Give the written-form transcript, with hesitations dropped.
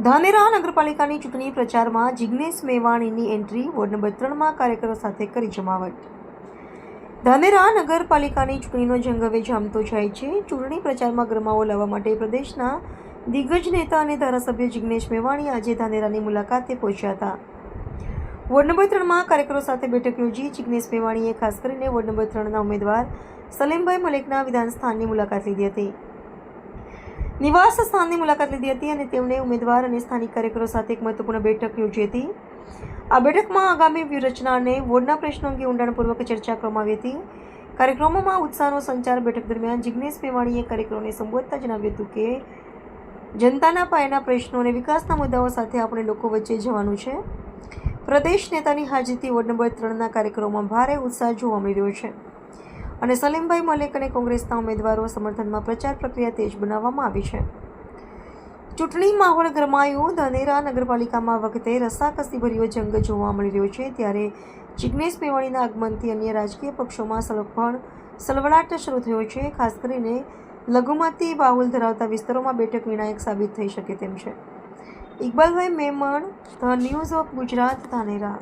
ધાનેરા નગરપાલિકાની ચૂંટણી પ્રચારમાં જિગ્નેશ મેવાણીની એન્ટ્રી, વોર્ડ નંબર 3માં કાર્યકરો સાથે કરી જમાવટ। ધાનેરા નગરપાલિકાની ચૂંટણીનો જંગ હવે જામતો જાય છે। ચૂંટણી પ્રચારમાં ગરમાવો લાવવા માટે પ્રદેશના દિગ્ગજ નેતા અને ધારાસભ્ય જિગ્નેશ મેવાણી આજે ધાનેરાની મુલાકાતે પહોંચ્યા હતા। વોર્ડ નંબર 3માં કાર્યકરો સાથે બેઠક યોજી જિગ્નેશ મેવાણીએ ખાસ કરીને વોર્ડ નંબર 3ના ઉમેદવાર સલીમભાઈ મલેકના વિધાન સ્થાનની મુલાકાત લીધી હતી। નિવાસ સ્થાનની મુલાકાત લીધી હતી અને તેમણે ઉમેદવાર અને સ્થાનિક કાર્યકરો સાથે એક મહત્વપૂર્ણ બેઠક યોજી હતી। આ બેઠકમાં આગામી વ્યૂહરચના અને વોર્ડના પ્રશ્નો અંગે ઊંડાણપૂર્વક ચર્ચા કરવામાં આવી હતી। કાર્યક્રમોમાં ઉત્સાહનો સંચાર। બેઠક દરમિયાન જિગ્નેશ મેવાણીએ કાર્યકરોને સંબોધતા જણાવ્યું હતું કે જનતાના પાયાના પ્રશ્નો અને વિકાસના મુદ્દાઓ સાથે આપણે લોકો વચ્ચે જવાનું છે। પ્રદેશ નેતાની હાજરીથી વોર્ડ નંબર 3ના કાર્યક્રમોમાં ભારે ઉત્સાહ જોવા મળી રહ્યો છે અને સલીમભાઈ મલેક અને કોંગ્રેસના ઉમેદવારો સમર્થનમાં પ્રચાર પ્રક્રિયા તેજ બનાવવામાં આવી છે। ચૂંટણી માહોલ ગરમાયો। ધાનેરા નગરપાલિકામાં વખતે રસાકસીભર્યો જંગ જોવા મળી રહ્યો છે, ત્યારે જિગ્નેશ મેવાણીના આગમનથી અન્ય રાજકીય પક્ષોમાં સલવડાટ શરૂ થયો છે। ખાસ કરીને લઘુમતી બાહુલ ધરાવતા વિસ્તારોમાં બેઠક નિર્ણાયક સાબિત થઈ શકે તેમ છે। Iqbalbhai Memon, the news of Gujarat, Dhanera.